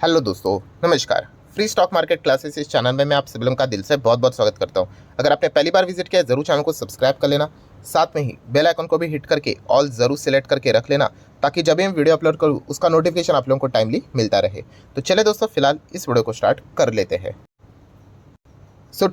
Hello दोस्तों, नमस्कार। Free stock market classes इस चैनल में मैं आप सभी लोगों का दिल से बहुत बहुत स्वागत करता हूं। अगर आपने पहली बार विजिट किया है ज़रूर चैनल को सब्सक्राइब कर लेना, साथ में ही बेल आइकन को भी हिट करके ऑल ज़रूर सेलेक्ट करके रख लेना, ताकि जब भी मैं वीडियो अपलोड करूँ उसका नोटिफिकेशन आप लोगों को टाइमली मिलता रहे। तो चले दोस्तों, फिलहाल इस वीडियो को स्टार्ट कर लेते हैं।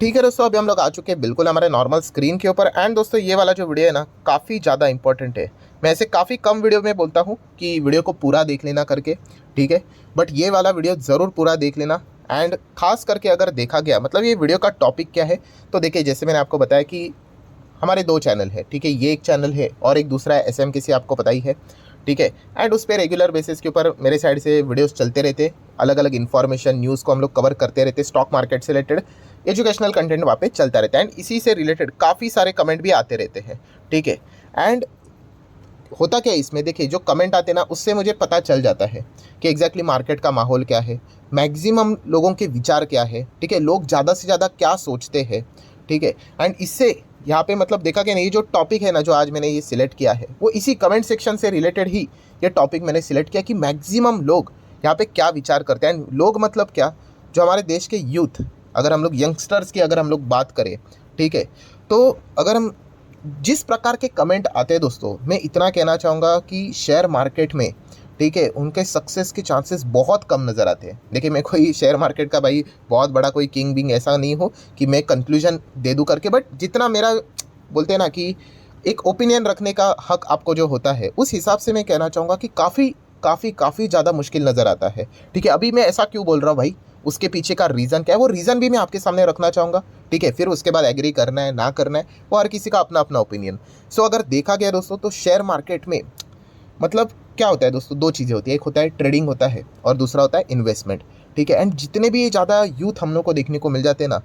ठीक है दोस्तों, अभी हम लोग आ चुके हैं बिल्कुल हमारे नॉर्मल स्क्रीन के ऊपर। एंड दोस्तों, ये वाला जो वीडियो है ना, काफ़ी ज़्यादा इंपॉर्टेंट है। मैं ऐसे काफ़ी कम वीडियो में बोलता हूँ कि वीडियो को पूरा देख लेना करके, ठीक है, बट ये वाला वीडियो ज़रूर पूरा देख लेना। एंड खास करके अगर देखा गया, मतलब ये वीडियो का टॉपिक क्या है, तो देखिए जैसे मैंने आपको बताया कि हमारे दो चैनल है, ठीक है, ये एक चैनल है और एक दूसरा है SMKC, आपको पता ही है, ठीक है। एंड उस पर रेगुलर बेसिस के ऊपर मेरे साइड से वीडियोस चलते रहते, अलग अलग इन्फॉर्मेशन न्यूज़ को हम लोग कवर करते रहते, स्टॉक मार्केट से रिलेटेड एजुकेशनल कंटेंट वहाँ पे चलता रहता है। एंड इसी से रिलेटेड काफ़ी सारे कमेंट भी आते रहते हैं, ठीक है। एंड होता क्या है इसमें, देखिए जो कमेंट आते हैं ना, उससे मुझे पता चल जाता है कि एग्जैक्टली मार्केट का माहौल क्या है, मैक्सिमम लोगों के विचार क्या है, ठीक है, लोग ज़्यादा से ज़्यादा क्या सोचते हैं, ठीक है। एंड इससे यहाँ पे मतलब देखा कि नहीं, ये जो टॉपिक है ना, जो आज मैंने ये सिलेक्ट किया है, वो इसी कमेंट सेक्शन से रिलेटेड ही ये टॉपिक मैंने सिलेक्ट किया कि मैक्सिमम लोग यहाँ पे क्या विचार करते हैं। लोग मतलब क्या, जो हमारे देश के यूथ, अगर हम लोग यंगस्टर्स की अगर हम लोग बात करें, ठीक है, तो अगर हम जिस प्रकार के कमेंट आते हैं दोस्तों, मैं इतना कहना चाहूँगा कि शेयर मार्केट में, ठीक है, उनके सक्सेस के चांसेस बहुत कम नज़र आते हैं। देखिए मैं कोई शेयर मार्केट का भाई बहुत बड़ा कोई किंग बिंग ऐसा नहीं हो कि मैं कंक्लूजन दे दूँ करके, बट जितना मेरा बोलते हैं ना कि एक ओपिनियन रखने का हक आपको जो होता है, उस हिसाब से मैं कहना चाहूँगा कि काफ़ी काफ़ी काफ़ी ज़्यादा मुश्किल नज़र आता है, ठीक है। अभी मैं ऐसा क्यों बोल रहा हूँ भाई, उसके पीछे का रीज़न क्या है, वो रीज़न भी मैं आपके सामने रखना चाहूँगा, ठीक है। फिर उसके बाद एग्री करना है ना करना है, वो हर किसी का अपना अपना ओपिनियन। अगर देखा गया दोस्तों, तो शेयर मार्केट में मतलब क्या होता है दोस्तों, दो चीज़ें होती है, एक होता है ट्रेडिंग होता है और दूसरा होता है इन्वेस्टमेंट, ठीक है। एंड जितने भी ज़्यादा यूथ हम लोग को देखने को मिल जाते हैं ना,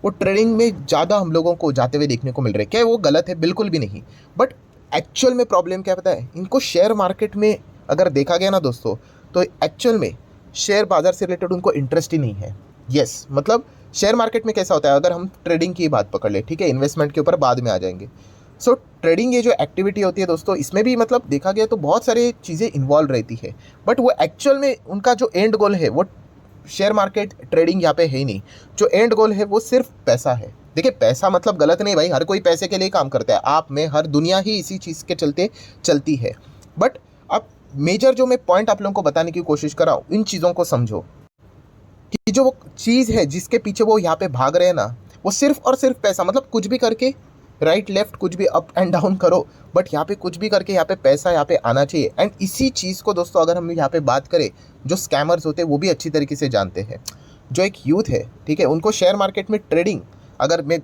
वो ट्रेडिंग में ज़्यादा हम लोगों को जाते हुए देखने को मिल रहे हैं। क्या वो गलत है? बिल्कुल भी नहीं, बट एक्चुअल में प्रॉब्लम क्या पता है, इनको शेयर मार्केट में अगर देखा गया ना दोस्तों, तो एक्चुअल में शेयर बाज़ार से रिलेटेड उनको इंटरेस्ट ही नहीं है। यस, मतलब शेयर मार्केट में कैसा होता है, अगर हम ट्रेडिंग की बात पकड़ ले, ठीक है, इन्वेस्टमेंट के ऊपर बाद में आ जाएंगे। ट्रेडिंग ये जो एक्टिविटी होती है दोस्तों, इसमें भी मतलब देखा गया तो बहुत सारी चीज़ें इन्वॉल्व रहती है, बट वो एक्चुअल में उनका जो एंड गोल है, वो शेयर मार्केट ट्रेडिंग यहाँ पे है ही नहीं। जो एंड गोल है वो सिर्फ पैसा है। देखिए पैसा मतलब गलत नहीं भाई, हर कोई पैसे के लिए काम करता है, आप में हर दुनिया ही इसी चीज़ के चलते चलती है। बट अब मेजर जो मैं पॉइंट आप लोगों को बताने की कोशिश कर रहा हूँ, इन चीज़ों को समझो कि जो वो चीज़ है जिसके पीछे वो यहाँ पे भाग रहे हैं ना, वो सिर्फ और सिर्फ पैसा, मतलब कुछ भी करके राइट लेफ्ट कुछ भी अप एंड डाउन करो, बट यहाँ पे कुछ भी करके यहाँ पे पैसा यहाँ पे आना चाहिए। एंड इसी चीज़ को दोस्तों अगर हम यहाँ पे बात करें, जो स्कैमर्स होते हैं वो भी अच्छी तरीके से जानते हैं। जो एक यूथ है, ठीक है, उनको शेयर मार्केट में ट्रेडिंग, अगर मैं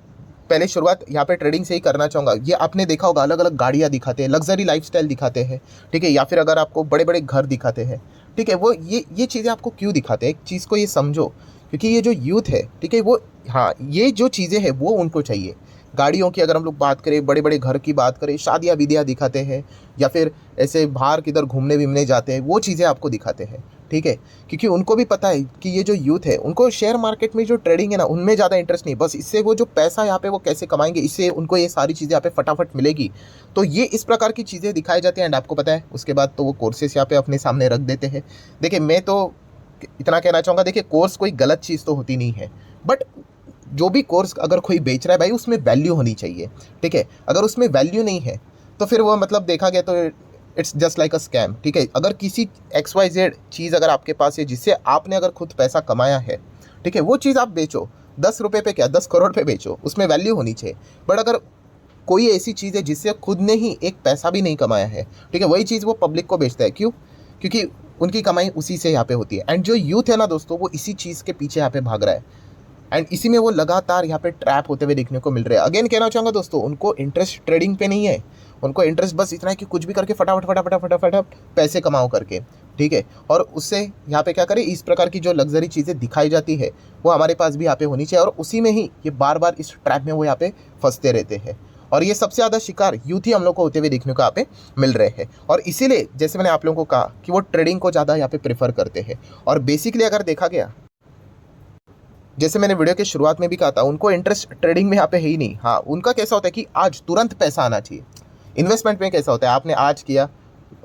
पहले शुरुआत यहाँ पे ट्रेडिंग से ही करना चाहूँगा, ये आपने देखा होगा अलग अलग गाड़ियाँ दिखाते हैं, लग्जरी लाइफस्टाइल दिखाते हैं, ठीक है, या फिर अगर आपको बड़े बड़े घर दिखाते हैं, ठीक है, वो ये चीज़ें आपको क्यों दिखाते हैं, एक चीज़ को ये समझो, क्योंकि ये जो यूथ है, ठीक है, वो हाँ ये जो चीज़ें हैं वो उनको चाहिए। गाड़ियों की अगर हम लोग बात करें, बड़े बड़े घर की बात करें, शादियाँ विदियाँ दिखाते हैं, या फिर ऐसे बाहर किधर घूमने विमने जाते हैं, वो चीज़ें आपको दिखाते हैं, ठीक है, क्योंकि उनको भी पता है कि ये जो यूथ है, उनको शेयर मार्केट में जो ट्रेडिंग है ना, उनमें ज़्यादा इंटरेस्ट नहीं, बस इससे वो जो पैसा यहाँ पे वो कैसे कमाएंगे, इससे उनको ये सारी चीज़ें यहाँ पे फटाफट मिलेगी, तो ये इस प्रकार की चीज़ें दिखाई जाती हैं। एंड आपको पता है उसके बाद तो वो कोर्सेस यहाँ पे अपने सामने रख देते हैं। देखिए मैं तो इतना कहना चाहूँगा, देखिए कोर्स कोई गलत चीज़ तो होती नहीं है, बट जो भी कोर्स अगर कोई बेच रहा है भाई, उसमें वैल्यू होनी चाहिए, ठीक है। अगर उसमें वैल्यू नहीं है तो फिर वो मतलब देखा गया तो it's just like a scam, ठीक है। अगर किसी XYZ चीज़ अगर आपके पास है जिससे आपने अगर खुद पैसा कमाया है, ठीक है, वो चीज़ आप बेचो, 10 रुपये पे क्या 10 करोड़ पे बेचो, उसमें वैल्यू होनी चाहिए। बट अगर कोई ऐसी चीज़ है जिससे खुद ने ही एक पैसा भी नहीं कमाया है, ठीक है, वही चीज़ वो पब्लिक को बेचता है, क्यों? क्योंकि उनकी कमाई उसी से यहाँ पे होती है। एंड जो यूथ है ना दोस्तों, वो इसी चीज़ के पीछे यहाँ पे भाग रहा है, एंड इसी में वो लगातार यहाँ पे ट्रैप होते हुए देखने को मिल रहे हैं। अगेन कहना चाहूँगा दोस्तों, उनको इंटरेस्ट ट्रेडिंग पे नहीं है, उनको इंटरेस्ट बस इतना है कि कुछ भी करके फटाफट फटाफट फटाफट पैसे कमाओ करके, ठीक है। और उससे यहाँ पे क्या करें, इस प्रकार की जो लग्जरी चीज़ें दिखाई जाती है वो हमारे पास भी यहाँ पे होनी चाहिए, और उसी में ही ये बार बार इस ट्रैप में वो यहाँ पे फंसते रहते हैं। और ये सबसे ज़्यादा शिकार यूथ ही हम लोग को होते हुए देखने को यहाँ पे मिल रहे हैं। और इसीलिए जैसे मैंने आप लोगों को कहा कि वो ट्रेडिंग को ज़्यादा यहाँ पे प्रेफर करते हैं। और बेसिकली अगर देखा गया, जैसे मैंने वीडियो के शुरुआत में भी कहा था, उनको इंटरेस्ट ट्रेडिंग में यहाँ पे है ही नहीं। हाँ, उनका कैसा होता है कि आज तुरंत पैसा आना चाहिए। इन्वेस्टमेंट में कैसा होता है, आपने आज किया,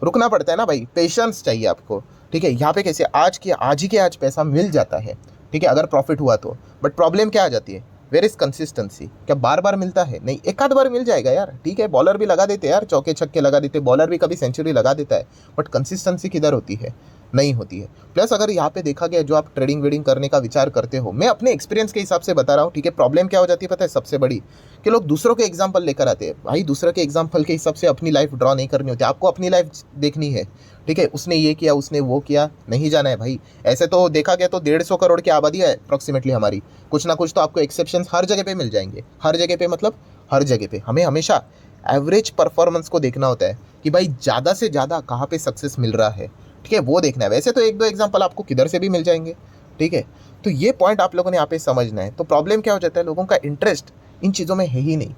रुकना पड़ता है ना भाई, पेशेंस चाहिए आपको। ठीक है, यहाँ पे कैसे आज ही के आज पैसा मिल जाता है, ठीक है, अगर प्रॉफिट हुआ तो। बट प्रॉब्लम क्या आ जाती है, वेयर इज कंसिस्टेंसी, क्या बार बार मिलता है? नहीं, एक आध बार मिल जाएगा यार, ठीक है, बॉलर भी लगा देते हैं यार, चौके छक्के लगा देते, बॉलर भी कभी सेंचुरी लगा देता है, बट कंसिस्टेंसी किधर होती है? नहीं होती है। प्लस अगर यहाँ पे देखा गया, जो आप ट्रेडिंग वेडिंग करने का विचार करते हो, मैं अपने एक्सपीरियंस के हिसाब से बता रहा हूँ, ठीक है, प्रॉब्लम क्या हो जाती है पता है सबसे बड़ी, कि लोग दूसरों के एग्जाम्पल लेकर आते हैं। भाई दूसरों के एग्जाम्पल के हिसाब से अपनी लाइफ ड्रॉ नहीं करनी होती, आपको अपनी लाइफ देखनी है, ठीक है। उसने ये किया, उसने वो किया, नहीं जाना है भाई। ऐसे तो देखा गया तो 150 करोड़ की आबादी है अप्रॉक्सीमेटली हमारी, कुछ ना कुछ तो आपको एक्सेप्शन हर जगह पे मिल जाएंगे। हर जगह पे मतलब हर जगह पे हमें हमेशा एवरेज परफॉर्मेंस को देखना होता है कि भाई ज़्यादा से ज़्यादा कहाँ पे सक्सेस मिल रहा है, ठीक है, वो देखना है। वैसे तो एक दो एग्जाम्पल आपको किधर से भी मिल जाएंगे, ठीक है। तो ये पॉइंट आप लोगों ने यहाँ पे समझना है। तो प्रॉब्लम क्या हो जाता है, लोगों का इंटरेस्ट इन चीज़ों में है ही नहीं,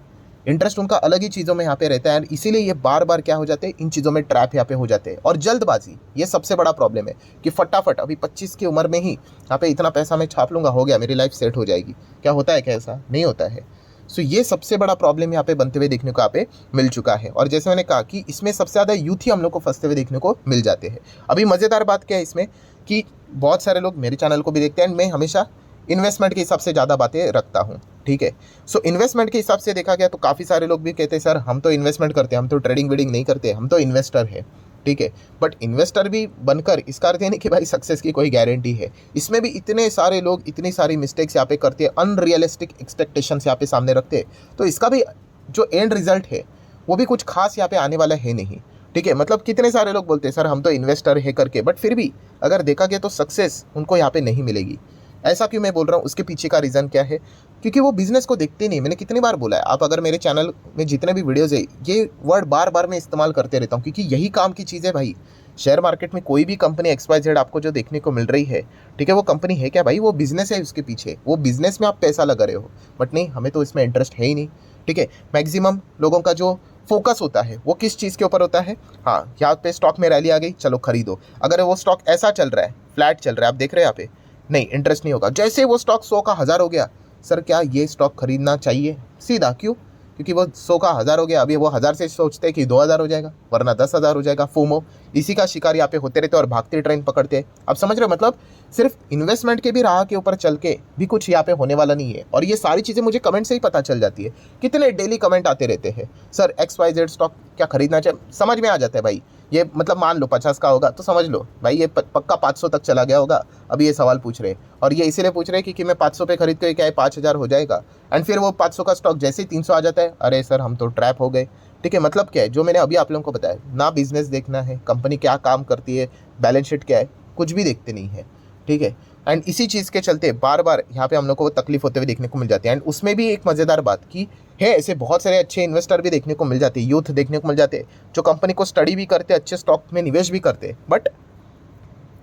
इंटरेस्ट उनका अलग ही चीज़ों में यहाँ पे रहता है, इसीलिए ये बार बार क्या हो जाते हैं, इन चीज़ों में ट्रैप यहाँ पे हो जाते हैं। और जल्दबाजी, ये सबसे बड़ा प्रॉब्लम है कि फटाफट अभी 25 की उम्र में ही यहाँ पे इतना पैसा मैं छाप लूँगा, हो गया, मेरी लाइफ सेट हो जाएगी। क्या होता है, क्या ऐसा नहीं होता है। सो ये सबसे बड़ा प्रॉब्लम यहाँ पे बनते हुए देखने को यहाँ पे मिल चुका है। और जैसे मैंने कहा कि इसमें सबसे ज़्यादा यूथ ही हम लोग को फंसते हुए देखने को मिल जाते हैं। अभी मज़ेदार बात क्या है इसमें, कि बहुत सारे लोग मेरे चैनल को भी देखते हैं, मैं हमेशा इन्वेस्टमेंट के हिसाब से ज़्यादा बातें रखता हूँ, ठीक है। सो इन्वेस्टमेंट के हिसाब से देखा गया तो काफ़ी सारे लोग भी कहते हैं सर हम तो इन्वेस्टमेंट करते हैं, हम तो ट्रेडिंग वेडिंग नहीं करते, हम तो इन्वेस्टर है, ठीक है। बट इन्वेस्टर भी बनकर इसका अर्थ नहीं कि भाई सक्सेस की कोई गारंटी है। इसमें भी इतने सारे लोग इतनी सारी मिस्टेक्स यहाँ पे करते हैं, अनरियलिस्टिक एक्सपेक्टेशंस यहाँ पे सामने रखते हैं, तो इसका भी जो एंड रिजल्ट है वो भी कुछ खास यहाँ पे आने वाला है नहीं, ठीक है। मतलब कितने सारे लोग बोलते हैं सर हम तो इन्वेस्टर है करके, बट फिर भी अगर देखा गया तो सक्सेस उनको यहाँ पे नहीं मिलेगी। ऐसा क्यों मैं बोल रहा हूँ, उसके पीछे का रीज़न क्या है, क्योंकि वो बिज़नेस को देखते नहीं। मैंने कितनी बार बोला है, आप अगर मेरे चैनल में जितने भी वीडियोज़ है, ये वर्ड बार बार मैं इस्तेमाल करते रहता हूँ, क्योंकि यही काम की चीज़ है भाई। शेयर मार्केट में कोई भी कंपनी XYZ आपको जो देखने को मिल रही है, ठीक है, वो कंपनी है क्या भाई, वो बिज़नेस है उसके पीछे, वो बिज़नेस में आप पैसा लगा रहे हो। बट नहीं, हमें तो इसमें इंटरेस्ट है ही नहीं, ठीक है। मैक्सिमम लोगों का जो फोकस होता है वो किस चीज़ के ऊपर होता है, हाँ यहाँ पे स्टॉक में रैली आ गई, चलो खरीदो। अगर वो स्टॉक ऐसा चल रहा है, फ्लैट चल रहा है, आप देख रहे हैं यहाँ पे, नहीं इंटरेस्ट नहीं होगा। जैसे वो स्टॉक 100 का 1000 हो गया, सर क्या ये स्टॉक खरीदना चाहिए, सीधा क्यों, क्योंकि वो 100 का 1000 हो गया, अभी वो 1000 से सोचते हैं कि 2000 हो जाएगा, वरना 10,000 हो जाएगा। फोमो, इसी का शिकार यहाँ पे होते रहते और भागते ट्रेन पकड़ते हैं। आप समझ रहे हो, मतलब सिर्फ इन्वेस्टमेंट के भी राह के ऊपर चल के भी कुछ यहाँ पे होने वाला नहीं है। और ये सारी चीज़ें मुझे कमेंट से ही पता चल जाती है, कितने डेली कमेंट आते रहते हैं, सर XYZ स्टॉक क्या खरीदना चाहिए। समझ में आ जाता है भाई, ये मतलब मान लो 50 का होगा तो समझ लो भाई ये पक्का 500 तक चला गया होगा। अभी ये सवाल पूछ रहे हैं, और ये इसीलिए पूछ रहे हैं कि मैं 500 पे खरीद के क्या है 5000 हो जाएगा। एंड फिर वो 500 का स्टॉक जैसे ही 300 आ जाता है, अरे सर हम तो ट्रैप हो गए, ठीक है। मतलब क्या है, जो मैंने अभी आप लोगों को बताया ना, बिजनेस देखना है, कंपनी क्या काम करती है, बैलेंस शीट क्या है, कुछ भी देखते नहीं है, ठीक है। एंड इसी चीज़ के चलते बार बार यहाँ पे हम लोग को तकलीफ होते हुए देखने को मिल जाती है। एंड उसमें भी एक मज़ेदार बात की है, ऐसे बहुत सारे अच्छे इन्वेस्टर भी देखने को मिल जाते हैं, यूथ देखने को मिल जाते हैं, जो कंपनी को स्टडी भी करते, अच्छे स्टॉक में निवेश भी करते, बट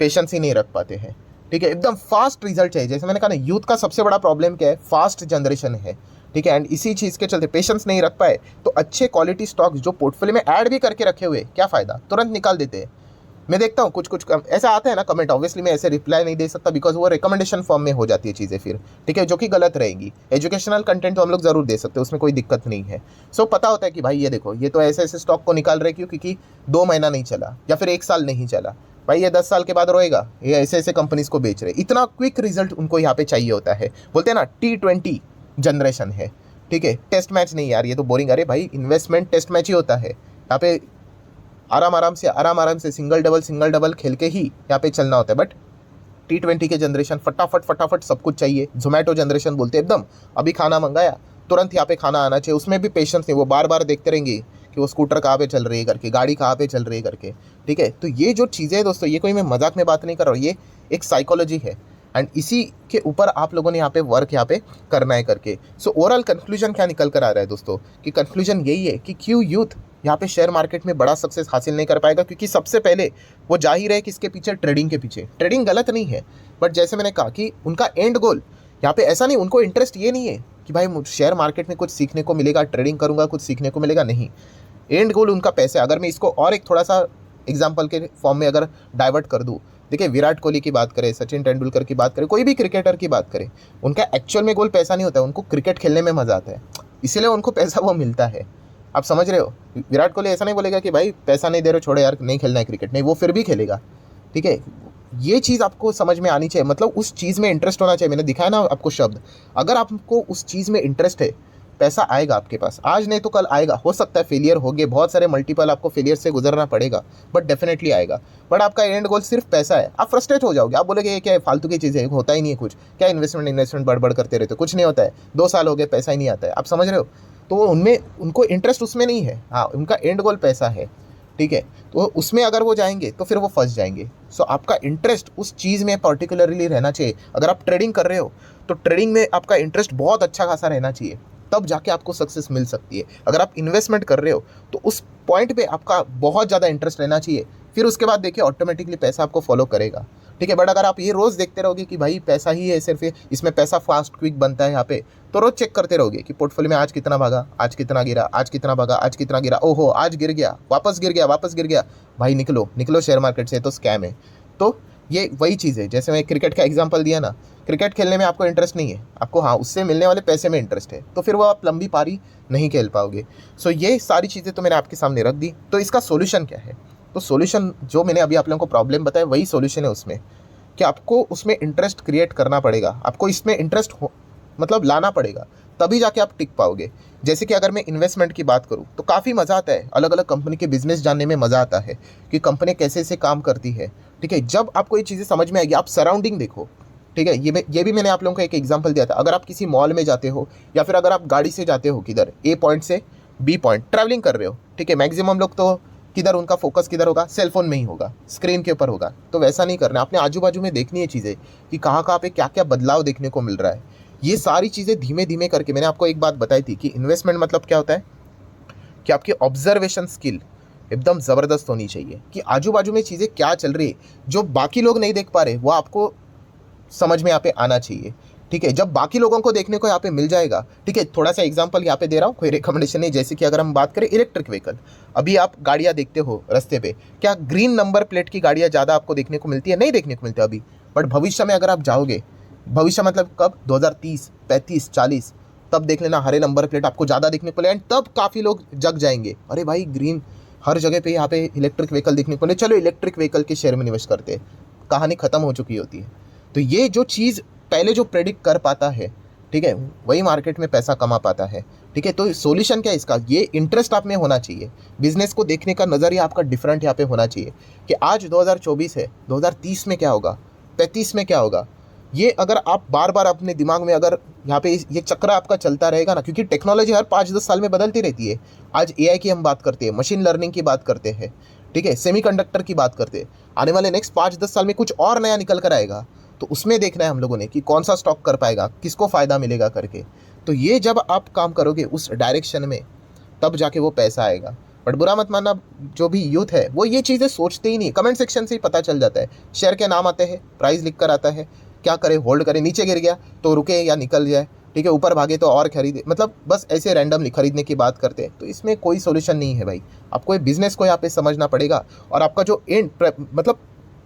पेशेंस ही नहीं रख पाते हैं, ठीक है। एकदम फास्ट रिजल्ट चाहिए। जैसे मैंने कहा ना, यूथ का सबसे बड़ा प्रॉब्लम क्या है, फास्ट जनरेशन है, ठीक है। एंड इसी चीज़ के चलते पेशेंस नहीं रख पाए तो अच्छे क्वालिटी स्टॉक्स जो पोर्टफोलियो में ऐड भी करके रखे हुए, क्या फ़ायदा, तुरंत निकाल देते हैं। मैं देखता हूँ कुछ ऐसा आता है ना कमेंट, ऑब्वियसली मैं ऐसे रिप्लाई नहीं दे सकता बिकॉज वो रिकमेंडेशन फॉर्म में हो जाती है चीज़ें फिर, ठीक है, जो कि गलत रहेंगी। एजुकेशनल कंटेंट तो हम लोग ज़रूर दे सकते हैं, उसमें कोई दिक्कत नहीं है। सो पता होता है कि भाई ये देखो, ये तो ऐसे ऐसे स्टॉक को निकाल रहे क्यों, क्योंकि 2 महीना नहीं चला या फिर 1 साल नहीं चला, भाई ये 10 साल के बाद रोएगा, ये ऐसे ऐसे कंपनीज को बेच रहे। इतना क्विक रिजल्ट उनको यहाँ पे चाहिए होता है। बोलते हैं ना T20 जनरेशन है, ठीक है, टेस्ट मैच नहीं यार, ये तो बोरिंग। अरे भाई इन्वेस्टमेंट टेस्ट मैच ही होता है, यहाँ पे आराम आराम से सिंगल डबल खेल के ही यहाँ पे चलना होता है। बट T20 के जनरेशन फटाफट सब कुछ चाहिए। जोमेटो जनरेशन बोलते हैं एकदम, अभी खाना मंगाया तुरंत यहाँ पे खाना आना चाहिए, उसमें भी पेशेंस नहीं, वो बार बार देखते रहेंगे कि वो स्कूटर कहाँ पे चल रही है करके, गाड़ी कहाँ पे चल रही है करके, ठीक है। तो ये जो चीज़ें हैं दोस्तों, ये कोई मैं मजाक में बात नहीं कर रहा हूँ, ये एक साइकोलॉजी है। एंड इसी के ऊपर आप लोगों ने यहाँ पे वर्क यहाँ पे करना है करके। सो ओवरऑल कंक्लूजन क्या निकल कर आ रहा है दोस्तों, कि कंक्लूजन यही है कि क्यों यूथ यहाँ पे शेयर मार्केट में बड़ा सक्सेस हासिल नहीं कर पाएगा, क्योंकि सबसे पहले वो जा ही रहे किसके पीछे, ट्रेडिंग के पीछे। ट्रेडिंग गलत नहीं है, बट जैसे मैंने कहा कि उनका एंड गोल यहाँ पे ऐसा नहीं, उनको इंटरेस्ट ये नहीं है कि भाई शेयर मार्केट में कुछ सीखने को मिलेगा, ट्रेडिंग करूँगा कुछ सीखने को मिलेगा, नहीं। एंड गोल उनका पैसा। अगर मैं इसको और एक थोड़ा सा एग्जाम्पल के फॉर्म में अगर डाइवर्ट कर दूँ, देखिए विराट कोहली की बात करें, सचिन तेंदुलकर की बात करें, कोई भी क्रिकेटर की बात करें, उनका एक्चुअल में गोल पैसा नहीं होता है, उनको क्रिकेट खेलने में मज़ा आता है, इसीलिए उनको पैसा वो मिलता है। आप समझ रहे हो, विराट कोहली ऐसा नहीं बोलेगा कि भाई पैसा नहीं दे रहे हो छोड़ो यार नहीं खेलना है क्रिकेट, नहीं, वो फिर भी खेलेगा, ठीक है, ये चीज़ आपको समझ में आनी चाहिए, मतलब उस चीज़ में इंटरेस्ट होना चाहिए। मैंने दिखाया ना आपको शब्द, अगर आपको उस चीज़ में इंटरेस्ट है, पैसा आएगा आपके पास, आज नहीं तो कल आएगा। हो सकता है फेलियर हो गए, बहुत सारे मल्टीपल आपको फेलियर से गुजरना पड़ेगा, बट डेफिनेटली आएगा। बट आपका एंड गोल सिर्फ पैसा है, आप फ्रस्ट्रेट हो जाओगे, आप बोलोगे ये क्या है, फालतू की चीज़ है, होता ही नहीं है कुछ, क्या इन्वेस्टमेंट बड़बड़ करते रहते हो, कुछ नहीं होता है, 2 साल हो गए पैसा ही नहीं आता है, आप समझ रहे हो। तो उनमें उनको इंटरेस्ट उसमें नहीं है, हाँ उनका एंड गोल पैसा है, ठीक है। तो उसमें अगर वो जाएंगे तो फिर वो फंस जाएंगे। सो आपका इंटरेस्ट उस चीज़ में पर्टिकुलरली रहना चाहिए। अगर आप ट्रेडिंग कर रहे हो तो ट्रेडिंग में आपका इंटरेस्ट बहुत अच्छा खासा रहना चाहिए, तब जाके आपको सक्सेस मिल सकती है। अगर आप इन्वेस्टमेंट कर रहे हो तो उस पॉइंट पे आपका बहुत ज़्यादा इंटरेस्ट रहना चाहिए, फिर उसके बाद देखिए ऑटोमेटिकली पैसा आपको फॉलो करेगा, ठीक है। बट अगर आप ये रोज़ देखते रहोगे कि भाई पैसा ही है सिर्फ, इसमें पैसा फास्ट क्विक बनता है यहाँ पे, तो रोज़ चेक करते रहोगे कि पोर्टफोलियो में आज कितना भागा, आज कितना गिरा, आज कितना भागा, आज कितना गिरा, ओहो आज गिर गया, वापस गिर गया, वापस गिर गया, भाई निकलो निकलो शेयर मार्केट से, तो स्कैम है। तो ये वही चीज़ है, जैसे मैं क्रिकेट का एग्जांपल दिया ना, क्रिकेट खेलने में आपको इंटरेस्ट नहीं है, आपको हाँ उससे मिलने वाले पैसे में इंटरेस्ट है, तो फिर वो आप लंबी पारी नहीं खेल पाओगे। सो ये सारी चीज़ें तो मैंने आपके सामने रख दी। तो इसका सोल्यूशन क्या है? तो सोल्यूशन जो मैंने अभी आप लोगों को प्रॉब्लम बताया वही सोल्यूशन है उसमें, कि आपको उसमें इंटरेस्ट क्रिएट करना पड़ेगा, आपको इसमें इंटरेस्ट हो मतलब लाना पड़ेगा, तभी जाके आप टिक पाओगे। जैसे कि अगर मैं इन्वेस्टमेंट की बात करूँ तो काफ़ी मज़ा आता है, अलग अलग कंपनी के बिजनेस जानने में मज़ा आता है कि कंपनी कैसे से काम करती है, ठीक है। जब आपको ये चीज़ें समझ में आएगी, आप सराउंडिंग देखो, ठीक है। ये भी मैंने आप लोगों को एक एग्जांपल दिया था। अगर आप किसी मॉल में जाते हो या फिर अगर आप गाड़ी से जाते हो किधर ए पॉइंट से बी पॉइंट ट्रैवलिंग कर रहे हो, ठीक है, मैक्सिमम लोग तो किधर उनका फोकस किधर होगा, सेलफोन में ही होगा, स्क्रीन के ऊपर होगा। तो वैसा नहीं करना, अपने आजू बाजू में देखनी है चीज़ें कि कहाँ कहाँ पे क्या क्या बदलाव देखने को मिल रहा है। ये सारी चीज़ें धीमे धीमे करके, मैंने आपको एक बात बताई थी कि इन्वेस्टमेंट मतलब क्या होता है, कि आपकी ऑब्जर्वेशन स्किल एकदम ज़बरदस्त होनी चाहिए, कि आजू बाजू में चीज़ें क्या चल रही है, जो बाकी लोग नहीं देख पा रहे वो आपको समझ में यहाँ पे आना चाहिए, ठीक है। जब बाकी लोगों को देखने को यहाँ पे मिल जाएगा, ठीक है। थोड़ा सा एग्जांपल यहाँ पे दे रहा हूँ, कोई रिकमेंडेशन नहीं। जैसे कि अगर हम बात करें इलेक्ट्रिक व्हीकल, अभी आप गाड़ियाँ देखते हो रास्ते पे, क्या ग्रीन नंबर प्लेट की गाड़ियाँ ज़्यादा आपको देखने को मिलती है? नहीं देखने को मिलती अभी। बट भविष्य में अगर आप जाओगे, भविष्य मतलब कब, 2030, 35, 40, तब देख लेना हरे नंबर प्लेट आपको ज़्यादा देखने को मिले, एंड तब काफ़ी लोग जग जाएंगे, अरे भाई ग्रीन हर जगह पे यहाँ पे इलेक्ट्रिक व्हीकल देखने को मिले, चलो इलेक्ट्रिक व्हीकल के शेयर में निवेश करते हैं, कहानी खत्म हो चुकी होती है। तो ये जो चीज़ पहले जो प्रेडिक्ट कर पाता है, ठीक है, वही मार्केट में पैसा कमा पाता है, ठीक है। तो सोल्यूशन क्या है इसका? ये इंटरेस्ट आप में होना चाहिए, बिजनेस को देखने का नज़रिया आपका डिफरेंट यहाँ पे होना चाहिए, कि आज 2024 है, 2030 में क्या होगा, 35 में क्या होगा। ये अगर आप बार बार अपने दिमाग में अगर यहाँ पे ये चक्र आपका चलता रहेगा ना, क्योंकि टेक्नोलॉजी हर 5-10 साल में बदलती रहती है। आज एआई की हम बात करते हैं, मशीन लर्निंग की बात करते हैं, ठीक है, सेमीकंडक्टर की बात करते हैं, आने वाले नेक्स्ट 5-10 साल में कुछ और नया निकल कर आएगा। तो उसमें देखना है हम लोगों ने कि कौन सा स्टॉक कर पाएगा, किसको फ़ायदा मिलेगा करके। तो ये जब आप काम करोगे उस डायरेक्शन में, तब जाके वो पैसा आएगा। बट बुरा मत मानना, जो भी यूथ है वो ये चीज़ें सोचते ही नहीं, कमेंट सेक्शन से ही पता चल जाता है, शेयर के नाम आते हैं, प्राइस लिख कर आता है, क्या करें, होल्ड करें, नीचे गिर गया तो रुके या निकल जाए, ठीक है, ऊपर भागे तो और खरीदे, मतलब बस ऐसे रैंडमली खरीदने की बात करते हैं। तो इसमें कोई सोल्यूशन नहीं है भाई, आपको ये बिज़नेस को यहाँ पे समझना पड़ेगा, और आपका जो मतलब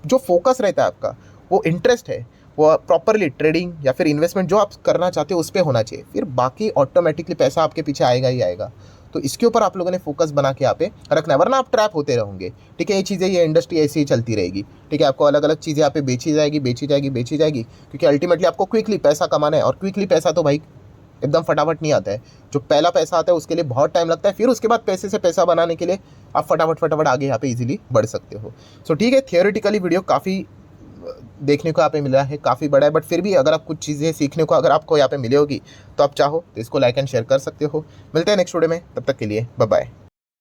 जो फोकस रहता है आपका, वो इंटरेस्ट है, वो प्रॉपरली ट्रेडिंग या फिर इन्वेस्टमेंट जो आप करना चाहते हो उस पर होना चाहिए, फिर बाकी ऑटोमेटिकली पैसा आपके पीछे आएगा ही आएगा। तो इसके ऊपर आप लोगों ने फोकस बना के यहाँ पे रखना है, वरना आप ट्रैप होते रहोगे, ठीक है। ये चीज़ें, ये इंडस्ट्री ऐसी ही चलती रहेगी, ठीक है। आपको अलग अलग चीज़ें यहाँ पे बेची जाएगी, बेची जाएगी, बेची जाएगी, क्योंकि अल्टीमेटली आपको क्विकली पैसा कमाना है, और क्विकली पैसा तो भाई एकदम फटाफट नहीं आता है। जो पहला पैसा आता है उसके लिए बहुत टाइम लगता है, फिर उसके बाद पैसे से पैसा बनाने के लिए आप फटाफट आगे यहाँ पे इजीली बढ़ सकते हो। सो ठीक है, थियोरेटिकली वीडियो काफ़ी देखने को यहाँ पे मिला है, काफ़ी बड़ा है, बट फिर भी अगर आप कुछ चीज़ें सीखने को अगर आपको यहाँ पे मिली होगी, तो आप चाहो तो इसको लाइक एंड शेयर कर सकते हो। मिलते हैं नेक्स्ट वीडियो में, तब तक के लिए बाय बाय।